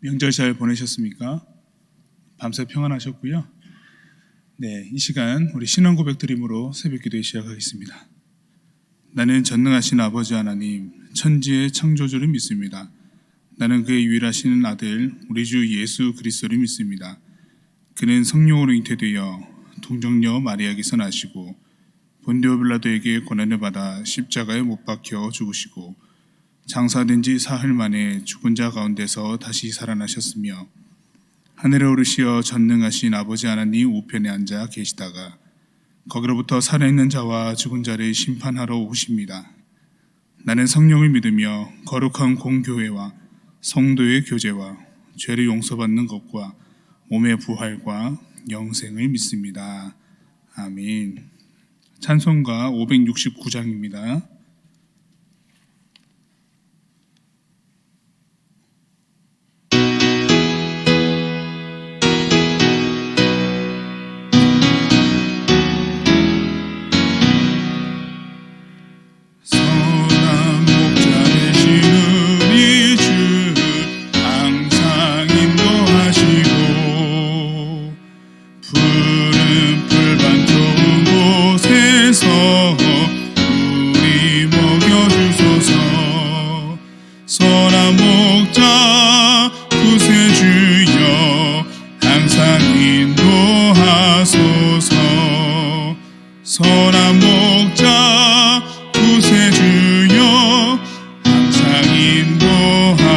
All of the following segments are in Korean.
명절 잘 보내셨습니까? 밤새 평안하셨고요. 네, 이 시간 우리 신앙 고백 드림으로 새벽 기도에 시작하겠습니다. 나는 전능하신 아버지 하나님, 천지의 창조주를 믿습니다. 나는 그의 유일하신 아들, 우리 주 예수 그리스도를 믿습니다. 그는 성령으로 잉태되어 동정녀 마리아에게서 나시고 본디오 빌라도에게 고난을 받아 십자가에 못 박혀 죽으시고 장사된 지 사흘 만에 죽은 자 가운데서 다시 살아나셨으며 하늘에 오르시어 전능하신 아버지 하나님 우편에 앉아 계시다가 거기로부터 살아있는 자와 죽은 자를 심판하러 오십니다. 나는 성령을 믿으며 거룩한 공교회와 성도의 교제와 죄를 용서받는 것과 몸의 부활과 영생을 믿습니다. 아멘. 찬송가 569장입니다. 선한 목자 구세주여 항상 인도하소서.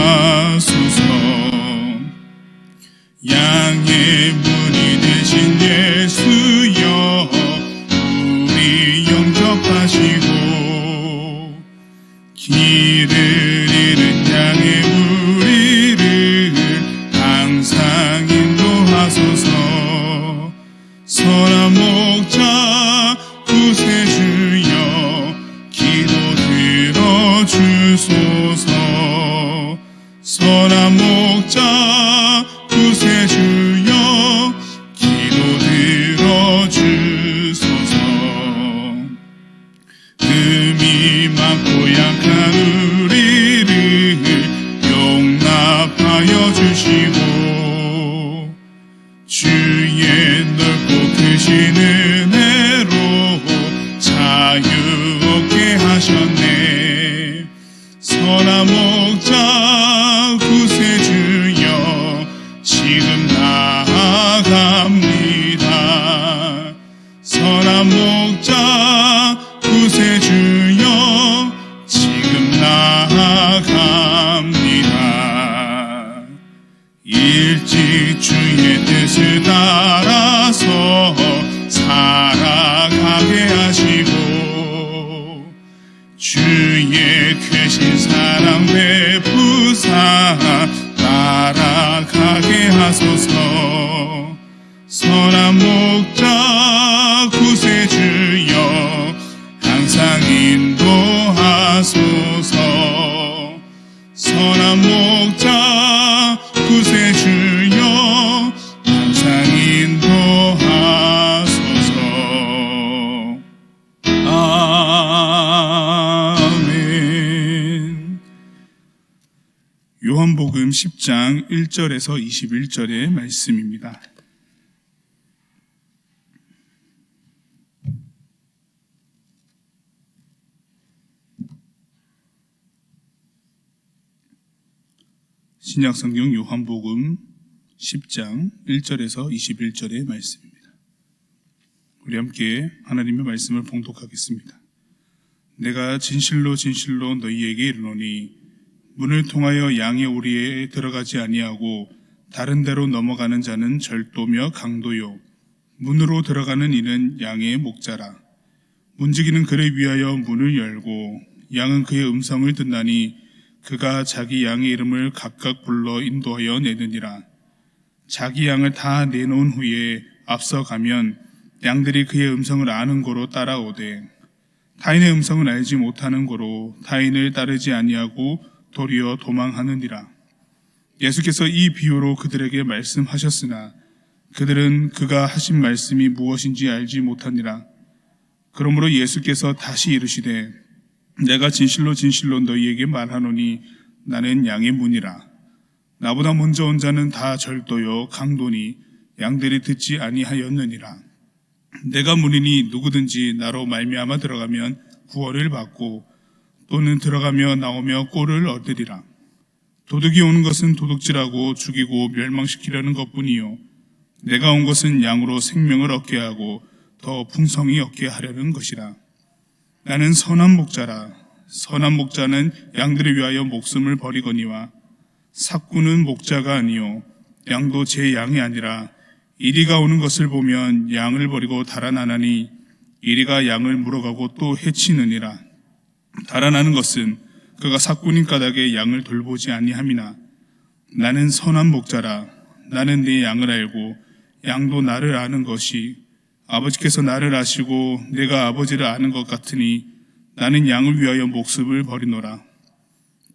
양의 문이 되신 예수여 우리 영접하시고 길을 잃은 양의 우리를 항상 인도하소서. 선한 목자 구세주여 기도 들어주소서. 선한 목자 구세주여 기도 들어주소서. 흠이 많고 약한 우리를 용납하여 주시고 주의 넓고 크신 은혜로 자유 얻게 하셨네. 선한 목자 구세주여 지금 나아갑니다. 선한 목자 구세주여 지금 나아갑니다. 일찍 주의 뜻을 따라서 살아가게 하시고 주의 크신 사랑 베푸사 따라가게 하소서. 선한 목자 구세주여 항상 인도하소서. 선한 목자 구세주여 항상 인도하소서. 아멘. 요한복음 10장 1절에서 21절의 말씀입니다. 신약성경 요한복음 10장 1절에서 21절의 말씀입니다. 우리 함께 하나님의 말씀을 봉독하겠습니다. 내가 진실로 진실로 너희에게 이르노니 문을 통하여 양의 오리에 들어가지 아니하고 다른 데로 넘어가는 자는 절도며 강도요 문으로 들어가는 이는 양의 목자라. 문지기는 그를 위하여 문을 열고 양은 그의 음성을 듣나니 그가 자기 양의 이름을 각각 불러 인도하여 내느니라. 자기 양을 다 내놓은 후에 앞서가면 양들이 그의 음성을 아는 고로 따라오되 타인의 음성을 알지 못하는 고로 타인을 따르지 아니하고 도리어 도망하느니라. 예수께서 이 비유로 그들에게 말씀하셨으나 그들은 그가 하신 말씀이 무엇인지 알지 못하니라. 그러므로 예수께서 다시 이르시되 내가 진실로 진실로 너희에게 말하노니 나는 양의 문이라. 나보다 먼저 온 자는 다 절도요 강도니 양들이 듣지 아니하였느니라. 내가 문이니 누구든지 나로 말미암아 들어가면 구원을 받고 또는 들어가며 나오며 꼴을 얻으리라. 도둑이 오는 것은 도둑질하고 죽이고 멸망시키려는 것뿐이요 내가 온 것은 양으로 생명을 얻게 하고 더 풍성히 얻게 하려는 것이라. 나는 선한 목자라. 선한 목자는 양들을 위하여 목숨을 버리거니와 삭구는 목자가 아니요 양도 제 양이 아니라 이리가 오는 것을 보면 양을 버리고 달아나나니 이리가 양을 물어가고 또 해치느니라. 달아나는 것은 그가 삭구님 까닭에 양을 돌보지 아니함이나 나는 선한 목자라. 나는 내 양을 알고 양도 나를 아는 것이 아버지께서 나를 아시고 내가 아버지를 아는 것 같으니 나는 양을 위하여 목숨을 버리노라.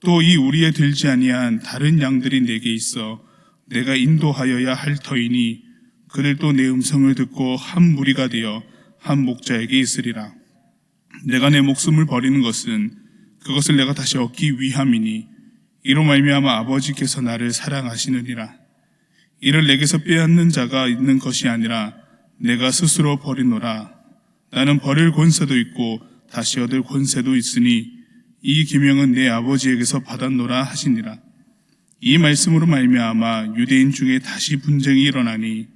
또 이 우리에 들지 아니한 다른 양들이 내게 있어 내가 인도하여야 할 터이니 그들 또 내 음성을 듣고 한 무리가 되어 한 목자에게 있으리라. 내가 내 목숨을 버리는 것은 그것을 내가 다시 얻기 위함이니 이로 말미암아 아버지께서 나를 사랑하시느니라. 이를 내게서 빼앗는 자가 있는 것이 아니라 내가 스스로 버리노라. 나는 버릴 권세도 있고 다시 얻을 권세도 있으니 이 계명은 내 아버지에게서 받았노라 하시니라. 이 말씀으로 말미암아 유대인 중에 다시 분쟁이 일어나니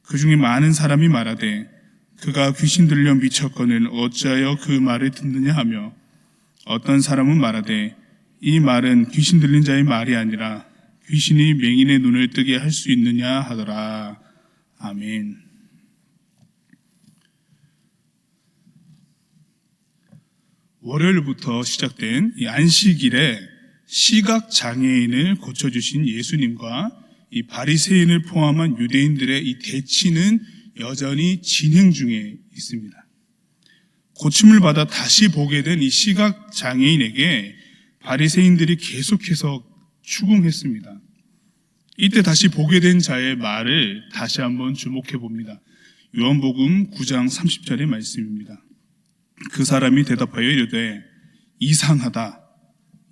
그 중에 많은 사람이 말하되 그가 귀신 들려 미쳤거늘 어찌하여 그 말을 듣느냐 하며 어떤 사람은 말하되 이 말은 귀신 들린 자의 말이 아니라 귀신이 맹인의 눈을 뜨게 할 수 있느냐 하더라. 아멘. 월요일부터 시작된 이 안식일에 시각장애인을 고쳐주신 예수님과 이 바리새인을 포함한 유대인들의 이 대치는 여전히 진행 중에 있습니다. 고침을 받아 다시 보게 된 이 시각장애인에게 바리새인들이 계속해서 추궁했습니다. 이때 다시 보게 된 자의 말을 다시 한번 주목해 봅니다. 요한복음 9장 30절의 말씀입니다. 그 사람이 대답하여 이르되 이상하다.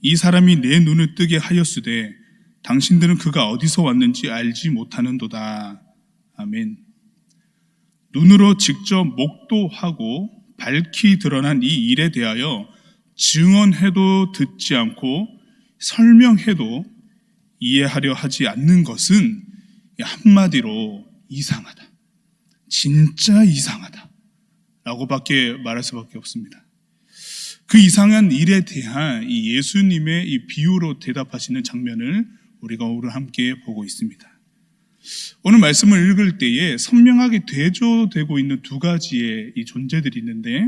이 사람이 내 눈을 뜨게 하였으되 당신들은 그가 어디서 왔는지 알지 못하는도다. 아멘. 눈으로 직접 목도하고 밝히 드러난 이 일에 대하여 증언해도 듣지 않고 설명해도 이해하려 하지 않는 것은 한마디로 이상하다. 진짜 이상하다. 라고밖에 말할 수밖에 없습니다. 그 이상한 일에 대한 이 예수님의 이 비유로 대답하시는 장면을 우리가 오늘 함께 보고 있습니다. 오늘 말씀을 읽을 때에 선명하게 대조되고 있는 두 가지의 이 존재들이 있는데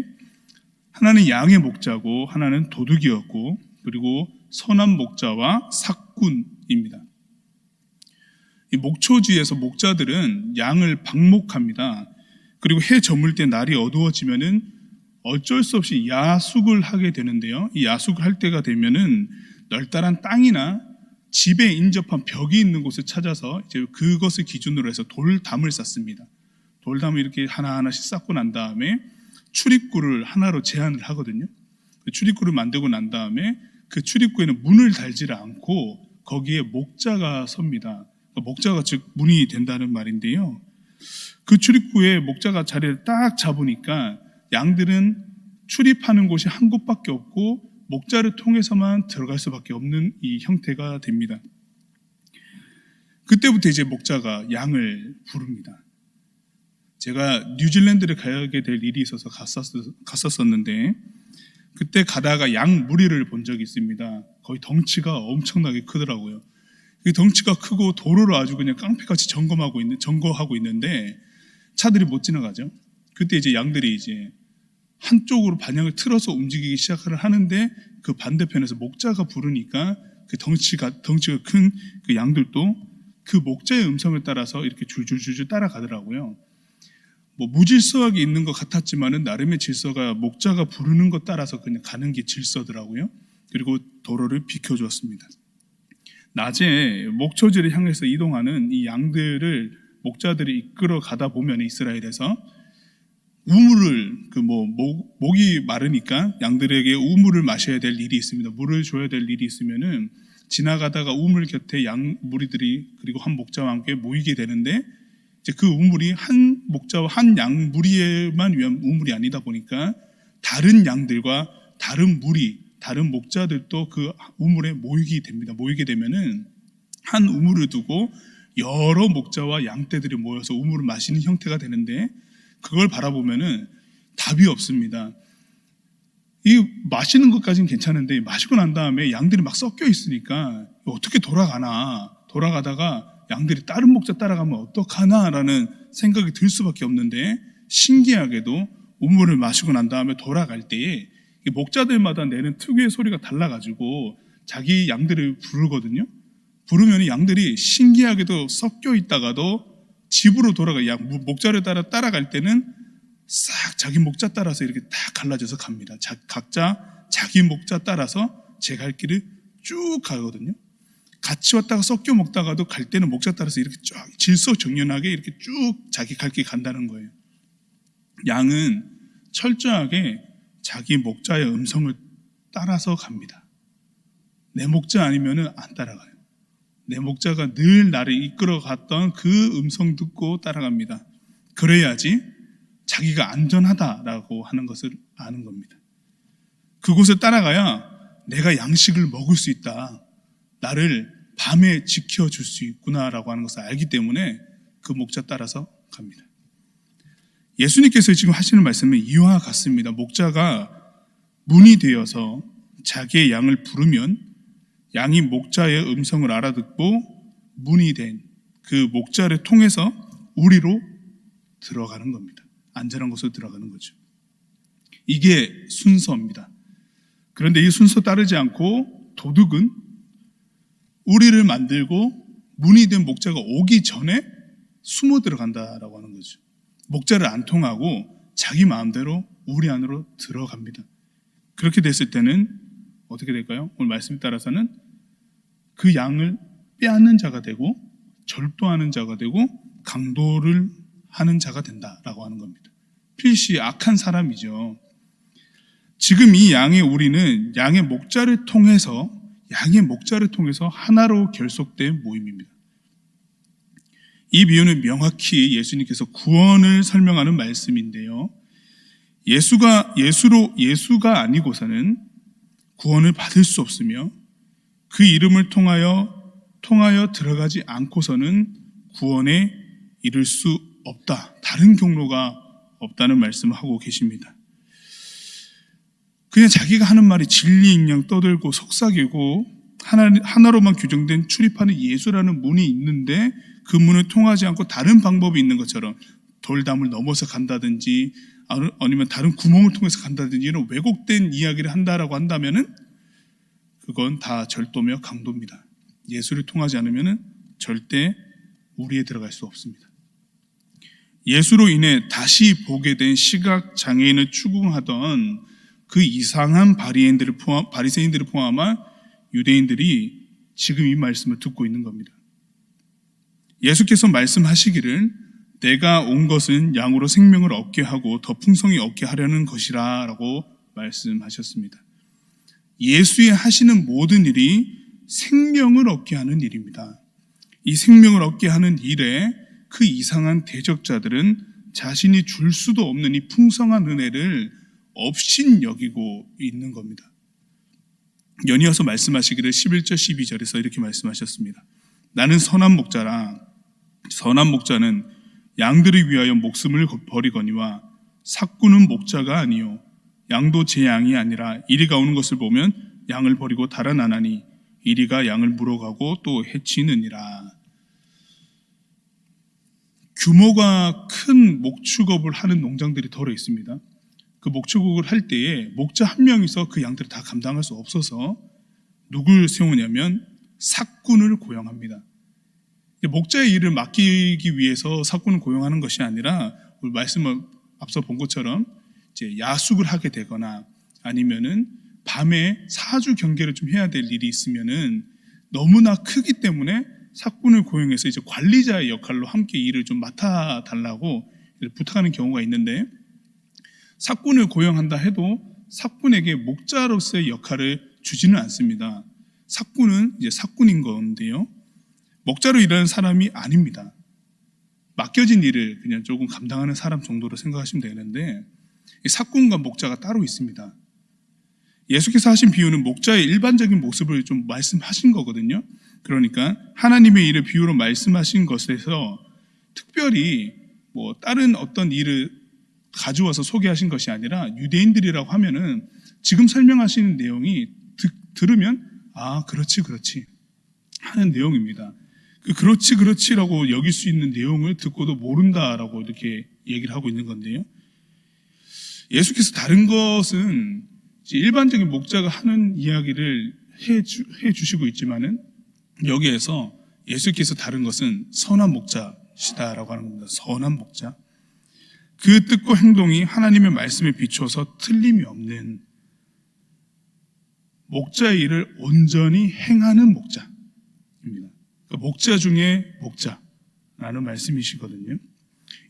하나는 양의 목자고 하나는 도둑이었고 그리고 선한 목자와 삭군입니다. 이 목초지에서 목자들은 양을 방목합니다. 그리고 해 저물 때 날이 어두워지면은 어쩔 수 없이 야숙을 하게 되는데요. 이 야숙을 할 때가 되면은 널따란 땅이나 집에 인접한 벽이 있는 곳을 찾아서 이제 그것을 기준으로 해서 돌담을 쌓습니다. 돌담을 이렇게 하나하나씩 쌓고 난 다음에 출입구를 하나로 제한을 하거든요. 출입구를 만들고 난 다음에 그 출입구에는 문을 달지를 않고 거기에 목자가 섭니다. 목자가 즉 문이 된다는 말인데요. 그 출입구에 목자가 자리를 딱 잡으니까 양들은 출입하는 곳이 한 곳밖에 없고 목자를 통해서만 들어갈 수밖에 없는 이 형태가 됩니다. 그때부터 이제 목자가 양을 부릅니다. 제가 뉴질랜드를 가게 될 일이 있어서 갔었는데 그때 가다가 양 무리를 본 적이 있습니다. 거의 덩치가 엄청나게 크더라고요. 이 덩치가 크고 도로를 아주 그냥 깡패같이 점거하고 있는데 차들이 못 지나가죠. 그때 이제 양들이 이제 한쪽으로 방향을 틀어서 움직이기 시작을 하는데 그 반대편에서 목자가 부르니까 그 덩치가 큰 그 양들도 그 목자의 음성을 따라서 이렇게 줄줄줄줄 따라가더라고요. 뭐 무질서하게 있는 것 같았지만은 나름의 질서가 목자가 부르는 것 따라서 그냥 가는 게 질서더라고요. 그리고 도로를 비켜주었습니다. 낮에 목초지를 향해서 이동하는 이 양들을 목자들이 이끌어 가다 보면 이스라엘에서 우물을 목이 마르니까 양들에게 우물을 마셔야 될 일이 있습니다. 물을 줘야 될 일이 있으면은 지나가다가 우물 곁에 양 무리들이 그리고 한 목자와 함께 모이게 되는데, 이제 그 우물이 한 목자와 한 양 무리에만 위한 우물이 아니다 보니까 다른 양들과 다른 무리, 다른 목자들도 그 우물에 모이게 됩니다. 모이게 되면은 한 우물을 두고 여러 목자와 양떼들이 모여서 우물을 마시는 형태가 되는데, 그걸 바라보면은 답이 없습니다. 이 마시는 것까지는 괜찮은데 마시고 난 다음에 양들이 막 섞여 있으니까 어떻게 돌아가다가 양들이 다른 목자 따라가면 어떡하나라는 생각이 들 수밖에 없는데, 신기하게도 우물을 마시고 난 다음에 돌아갈 때에 목자들마다 내는 특유의 소리가 달라가지고 자기 양들을 부르거든요. 부르면 양들이 신기하게도 섞여 있다가도 집으로 목자를 따라갈 때는 싹 자기 목자 따라서 이렇게 다 갈라져서 갑니다. 각자 자기 목자 따라서 제 갈 길을 쭉 가거든요. 같이 왔다가 섞여 먹다가도 갈 때는 목자 따라서 이렇게 쫙 질서정연하게 이렇게 쭉 자기 갈 길 간다는 거예요. 양은 철저하게 자기 목자의 음성을 따라서 갑니다. 내 목자 아니면은 안 따라가요. 내 목자가 늘 나를 이끌어 갔던 그 음성 듣고 따라갑니다. 그래야지 자기가 안전하다라고 하는 것을 아는 겁니다. 그곳을 따라가야 내가 양식을 먹을 수 있다, 나를 밤에 지켜줄 수 있구나라고 하는 것을 알기 때문에 그 목자 따라서 갑니다. 예수님께서 지금 하시는 말씀은 이와 같습니다. 목자가 문이 되어서 자기의 양을 부르면 양이 목자의 음성을 알아듣고 문이 된 그 목자를 통해서 우리로 들어가는 겁니다. 안전한 곳으로 들어가는 거죠. 이게 순서입니다. 그런데 이 순서 따르지 않고 도둑은 우리를 만들고 문이 된 목자가 오기 전에 숨어 들어간다라고 하는 거죠. 목자를 안 통하고 자기 마음대로 우리 안으로 들어갑니다. 그렇게 됐을 때는 어떻게 될까요? 오늘 말씀에 따라서는 그 양을 빼앗는 자가 되고 절도하는 자가 되고 강도를 하는 자가 된다라고 하는 겁니다. 필시 악한 사람이죠. 지금 이 양의 우리는 양의 목자를 통해서 하나로 결속된 모임입니다. 이 비유는 명확히 예수님께서 구원을 설명하는 말씀인데요. 예수가 아니고서는 구원을 받을 수 없으며 그 이름을 통하여 들어가지 않고서는 구원에 이를 수 없다. 다른 경로가 없다는 말씀을 하고 계십니다. 그냥 자기가 하는 말이 진리인 양 떠들고 속삭이고 하나로만 규정된 출입하는 예수라는 문이 있는데 그 문을 통하지 않고 다른 방법이 있는 것처럼 돌담을 넘어서 간다든지 아니면 다른 구멍을 통해서 간다든지 이런 왜곡된 이야기를 한다라고 한다면은 그건 다 절도며 강도입니다. 예수를 통하지 않으면은 절대 우리에 들어갈 수 없습니다. 예수로 인해 다시 보게 된 시각 장애인을 추궁하던 그 이상한 바리새인들을 포함한 유대인들이 지금 이 말씀을 듣고 있는 겁니다. 예수께서 말씀하시기를 내가 온 것은 양으로 생명을 얻게 하고 더 풍성히 얻게 하려는 것이라 라고 말씀하셨습니다. 예수의 하시는 모든 일이 생명을 얻게 하는 일입니다. 이 생명을 얻게 하는 일에 그 이상한 대적자들은 자신이 줄 수도 없는 이 풍성한 은혜를 업신 여기고 있는 겁니다. 연이어서 말씀하시기를 11절 12절에서 이렇게 말씀하셨습니다. 나는 선한 목자라. 선한 목자는 양들을 위하여 목숨을 버리거니와 삭구는 목자가 아니요 양도 제 양이 아니라 이리가 오는 것을 보면 양을 버리고 달아나나니 이리가 양을 물어가고 또 해치느니라. 규모가 큰 목축업을 하는 농장들이 덜어 있습니다. 그 목축업을 할 때에 목자 한 명이서 그 양들을 다 감당할 수 없어서 누굴 세우냐면 삭군을 고용합니다. 목자의 일을 맡기기 위해서 삭군을 고용하는 것이 아니라 우리 말씀을 앞서 본 것처럼 이제 야숙을 하게 되거나 아니면은 밤에 사주 경계를 좀 해야 될 일이 있으면은 너무나 크기 때문에 삭군을 고용해서 이제 관리자의 역할로 함께 일을 좀 맡아달라고 부탁하는 경우가 있는데, 삭군을 고용한다 해도 삭군에게 목자로서의 역할을 주지는 않습니다. 삭군은 이제 삭군인 건데요. 목자로 일하는 사람이 아닙니다. 맡겨진 일을 그냥 조금 감당하는 사람 정도로 생각하시면 되는데, 삭군과 목자가 따로 있습니다. 예수께서 하신 비유는 목자의 일반적인 모습을 좀 말씀하신 거거든요. 그러니까 하나님의 일을 비유로 말씀하신 것에서 특별히 뭐 다른 어떤 일을 가져와서 소개하신 것이 아니라, 유대인들이라고 하면은 지금 설명하시는 내용이 들으면 아, 그렇지 하는 내용입니다. 그 그렇지라고 여길 수 있는 내용을 듣고도 모른다라고 이렇게 얘기를 하고 있는 건데요. 예수께서 다른 것은 일반적인 목자가 하는 이야기를 해주시고 있지만은, 여기에서 예수께서 다른 것은 선한 목자시다라고 하는 겁니다. 선한 목자. 그 뜻과 행동이 하나님의 말씀에 비추어서 틀림이 없는 목자의 일을 온전히 행하는 목자입니다. 그러니까 목자 중에 목자라는 말씀이시거든요.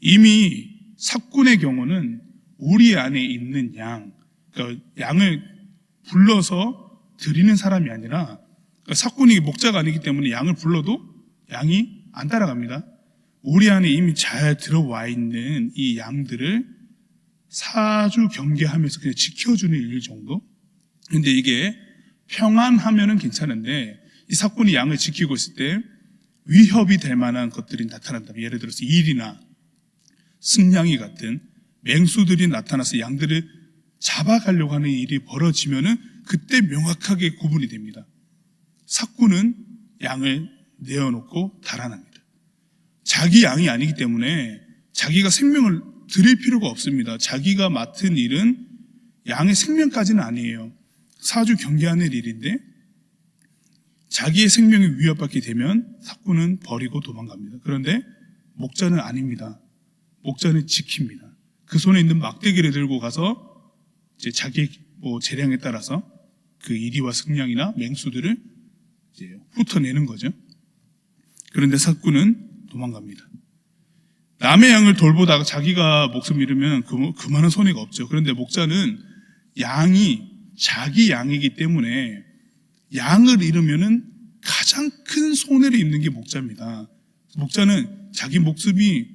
이미 삭군의 경우는 우리 안에 있는 양, 그러니까 양을 불러서 드리는 사람이 아니라, 그러니까 삭군이 목자가 아니기 때문에 양을 불러도 양이 안 따라갑니다. 우리 안에 이미 잘 들어와 있는 이 양들을 사주 경계하면서 그냥 지켜주는 일 정도. 근데 이게 평안하면은 괜찮은데, 이 삭군이 양을 지키고 있을 때 위협이 될 만한 것들이 나타난다. 예를 들어서 일이나 승냥이 같은 맹수들이 나타나서 양들을 잡아가려고 하는 일이 벌어지면은 그때 명확하게 구분이 됩니다. 삭군은 양을 내어놓고 달아납니다. 자기 양이 아니기 때문에 자기가 생명을 드릴 필요가 없습니다. 자기가 맡은 일은 양의 생명까지는 아니에요. 사주 경계하는 일인데, 자기의 생명이 위협받게 되면 삭군은 버리고 도망갑니다. 그런데 목자는 아닙니다. 목자는 지킵니다. 그 손에 있는 막대기를 들고 가서 이제 자기 재량에 따라서 그 이리와 승냥이나 맹수들을 이제 훑어내는 거죠. 그런데 삭군은 도망갑니다. 남의 양을 돌보다가 자기가 목숨 잃으면 그만한 손해가 없죠. 그런데 목자는 양이 자기 양이기 때문에 양을 잃으면은 가장 큰 손해를 입는 게 목자입니다. 목자는 자기 목숨이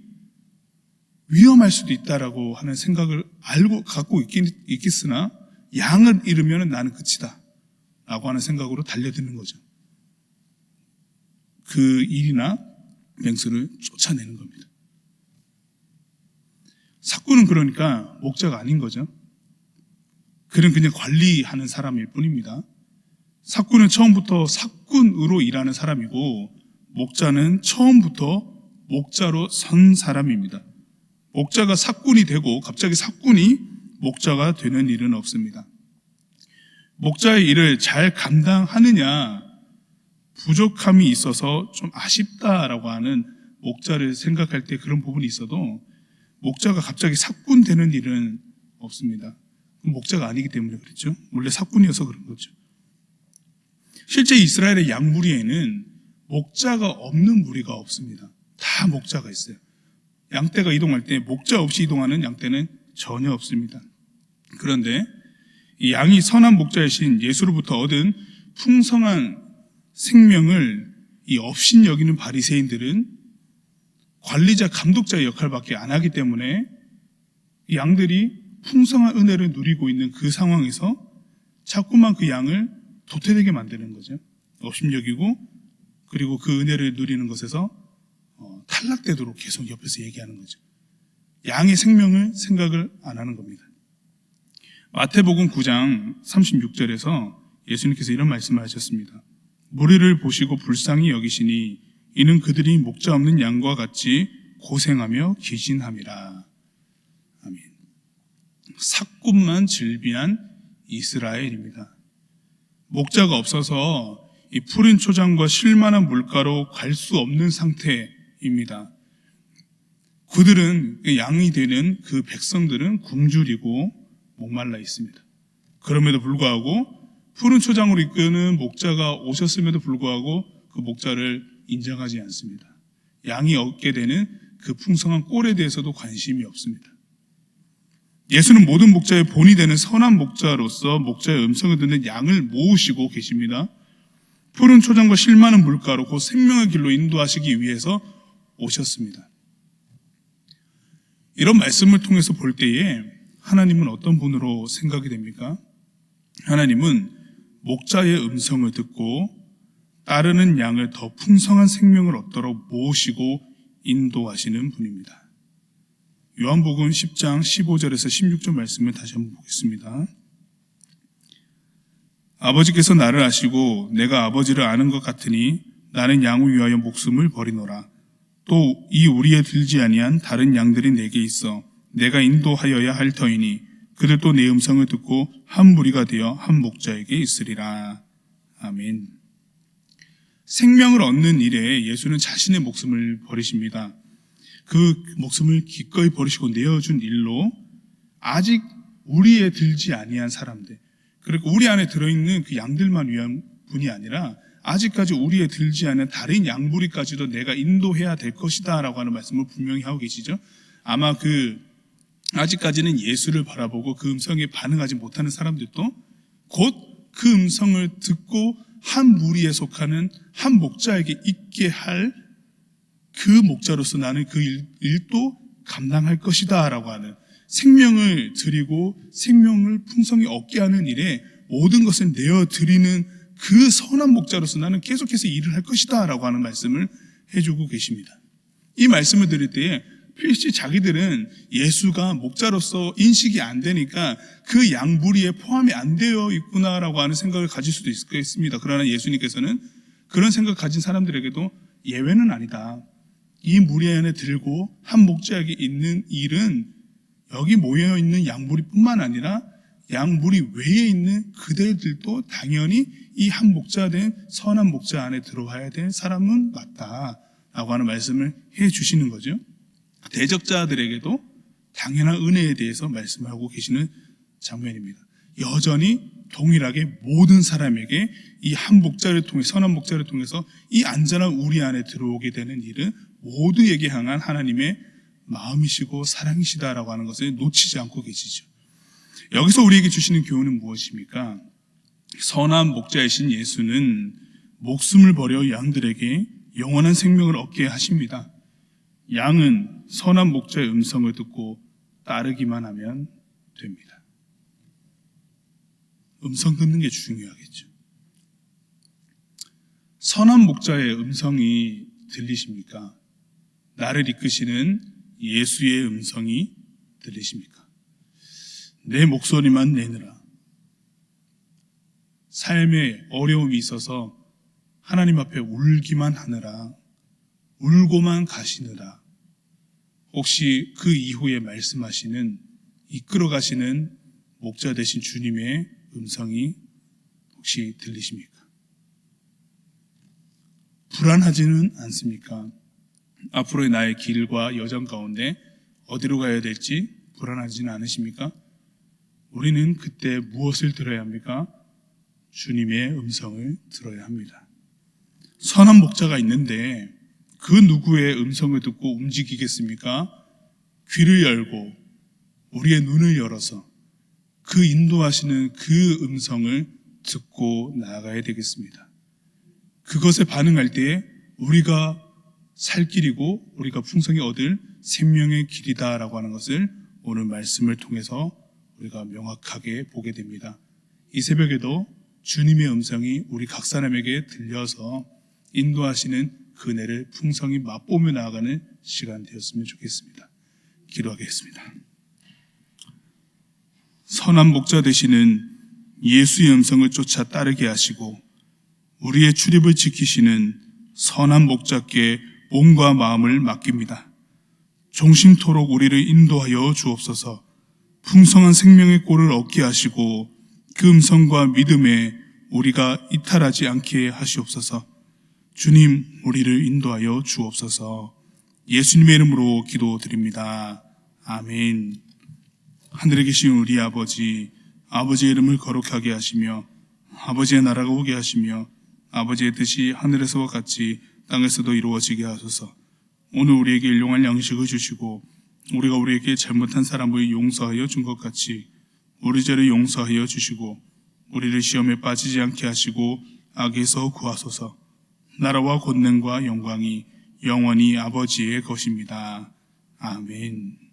위험할 수도 있다라고 하는 생각을 갖고 있겠으나, 양을 잃으면 나는 끝이다 라고 하는 생각으로 달려드는 거죠. 그 일이나 맹수를 쫓아내는 겁니다. 삭군은 그러니까 목자가 아닌 거죠. 그는 그냥 관리하는 사람일 뿐입니다. 삭군은 처음부터 삭군으로 일하는 사람이고, 목자는 처음부터 목자로 선 사람입니다. 목자가 삭군이 되고 갑자기 삭군이 목자가 되는 일은 없습니다. 목자의 일을 잘 감당하느냐, 부족함이 있어서 좀 아쉽다라고 하는 목자를 생각할 때 그런 부분이 있어도, 목자가 갑자기 삭군 되는 일은 없습니다. 목자가 아니기 때문에 그렇죠. 원래 삭군이어서 그런 거죠. 실제 이스라엘의 양 무리에는 목자가 없는 무리가 없습니다. 다 목자가 있어요. 양떼가 이동할 때 목자 없이 이동하는 양떼는 전혀 없습니다. 그런데 이 양이 선한 목자이신 예수로부터 얻은 풍성한 생명을 이 업신 여기는 바리새인들은 관리자, 감독자의 역할밖에 안 하기 때문에 이 양들이 풍성한 은혜를 누리고 있는 그 상황에서 자꾸만 그 양을 도태되게 만드는 거죠. 업신 여기고, 그리고 그 은혜를 누리는 것에서 탈락되도록 계속 옆에서 얘기하는 거죠. 양의 생명을 생각을 안 하는 겁니다. 마태복음 9장 36절에서 예수님께서 이런 말씀을 하셨습니다. 무리를 보시고 불쌍히 여기시니 이는 그들이 목자 없는 양과 같이 고생하며 기진함이라. 아멘. 삭군만 즐비한 이스라엘입니다. 목자가 없어서 이 푸른 초장과 쉴만한 물가로 갈 수 없는 상태입니다. 그들은, 양이 되는 그 백성들은 굶주리고 목말라 있습니다. 그럼에도 불구하고 푸른 초장으로 이끄는 목자가 오셨음에도 불구하고 그 목자를 인정하지 않습니다. 양이 얻게 되는 그 풍성한 꼴에 대해서도 관심이 없습니다. 예수는 모든 목자의 본이 되는 선한 목자로서 목자의 음성을 듣는 양을 모으시고 계십니다. 푸른 초장과 실 많은 물가로 곧 생명의 길로 인도하시기 위해서 오셨습니다. 이런 말씀을 통해서 볼 때에 하나님은 어떤 분으로 생각이 됩니까? 하나님은 목자의 음성을 듣고 따르는 양을 더 풍성한 생명을 얻도록 모으시고 인도하시는 분입니다. 요한복음 10장 15절에서 16절 말씀을 다시 한번 보겠습니다. 아버지께서 나를 아시고 내가 아버지를 아는 것 같으니 나는 양을 위하여 목숨을 버리노라. 또 이 우리에 들지 아니한 다른 양들이 내게 있어 내가 인도하여야 할 터이니 그들도 내 음성을 듣고 한 무리가 되어 한 목자에게 있으리라. 아멘. 생명을 얻는 일에 예수는 자신의 목숨을 버리십니다. 그 목숨을 기꺼이 버리시고 내어준 일로 아직 우리에 들지 아니한 사람들, 그리고 우리 안에 들어있는 그 양들만 위한 분이 아니라 아직까지 우리에 들지 않은 다른 양무리까지도 내가 인도해야 될 것이다 라고 하는 말씀을 분명히 하고 계시죠. 아마 아직까지는 예수를 바라보고 그 음성에 반응하지 못하는 사람들도 곧 그 음성을 듣고 한 무리에 속하는 한 목자에게 있게 할 그 목자로서 나는 그 일도 감당할 것이다 라고 하는, 생명을 드리고 생명을 풍성히 얻게 하는 일에 모든 것을 내어드리는 그 선한 목자로서 나는 계속해서 일을 할 것이다 라고 하는 말씀을 해주고 계십니다. 이 말씀을 드릴 때에 필시 자기들은 예수가 목자로서 인식이 안 되니까 그 양무리에 포함이 안 되어 있구나라고 하는 생각을 가질 수도 있겠습니다. 그러나 예수님께서는 그런 생각을 가진 사람들에게도 예외는 아니다. 이 무리 안에 들고 한 목자에게 있는 일은 여기 모여있는 양무리뿐만 아니라 양무리 외에 있는 그대들도 당연히 이 한 목자 된 선한 목자 안에 들어와야 될 사람은 맞다라고 하는 말씀을 해주시는 거죠. 대적자들에게도 당연한 은혜에 대해서 말씀하고 계시는 장면입니다. 여전히 동일하게 모든 사람에게 이 한 목자를 통해, 선한 목자를 통해서 이 안전한 우리 안에 들어오게 되는 일은 모두에게 향한 하나님의 마음이시고 사랑이시다라고 하는 것을 놓치지 않고 계시죠. 여기서 우리에게 주시는 교훈은 무엇입니까? 선한 목자이신 예수는 목숨을 버려 양들에게 영원한 생명을 얻게 하십니다. 양은 선한 목자의 음성을 듣고 따르기만 하면 됩니다. 음성 듣는 게 중요하겠죠. 선한 목자의 음성이 들리십니까? 나를 이끄시는 예수의 음성이 들리십니까? 내 목소리만 내느라, 삶에 어려움이 있어서 하나님 앞에 울기만 하느라, 울고만 가시느라, 혹시 그 이후에 말씀하시는, 이끌어 가시는 목자 되신 주님의 음성이 혹시 들리십니까? 불안하지는 않습니까? 앞으로의 나의 길과 여정 가운데 어디로 가야 될지 불안하지는 않으십니까? 우리는 그때 무엇을 들어야 합니까? 주님의 음성을 들어야 합니다. 선한 목자가 있는데 그 누구의 음성을 듣고 움직이겠습니까? 귀를 열고 우리의 눈을 열어서 그 인도하시는 그 음성을 듣고 나아가야 되겠습니다. 그것에 반응할 때에 우리가 살 길이고 우리가 풍성히 얻을 생명의 길이다라고 하는 것을 오늘 말씀을 통해서 우리가 명확하게 보게 됩니다. 이 새벽에도 주님의 음성이 우리 각 사람에게 들려서 인도하시는 그 은혜를 풍성히 맛보며 나아가는 시간 되었으면 좋겠습니다. 기도하겠습니다. 선한 목자 되시는 예수의 음성을 쫓아 따르게 하시고 우리의 출입을 지키시는 선한 목자께 몸과 마음을 맡깁니다. 종심토록 우리를 인도하여 주옵소서. 풍성한 생명의 꼴을 얻게 하시고 그 음성과 믿음에 우리가 이탈하지 않게 하시옵소서. 주님, 우리를 인도하여 주옵소서. 예수님의 이름으로 기도드립니다. 아멘. 하늘에 계신 우리 아버지, 아버지의 이름을 거룩하게 하시며 아버지의 나라가 오게 하시며 아버지의 뜻이 하늘에서와 같이 땅에서도 이루어지게 하소서. 오늘 우리에게 일용할 양식을 주시고 우리가 우리에게 잘못한 사람을 용서하여 준 것 같이 우리 죄를 용서하여 주시고 우리를 시험에 빠지지 않게 하시고 악에서 구하소서. 나라와 권능과 영광이 영원히 아버지의 것입니다. 아멘.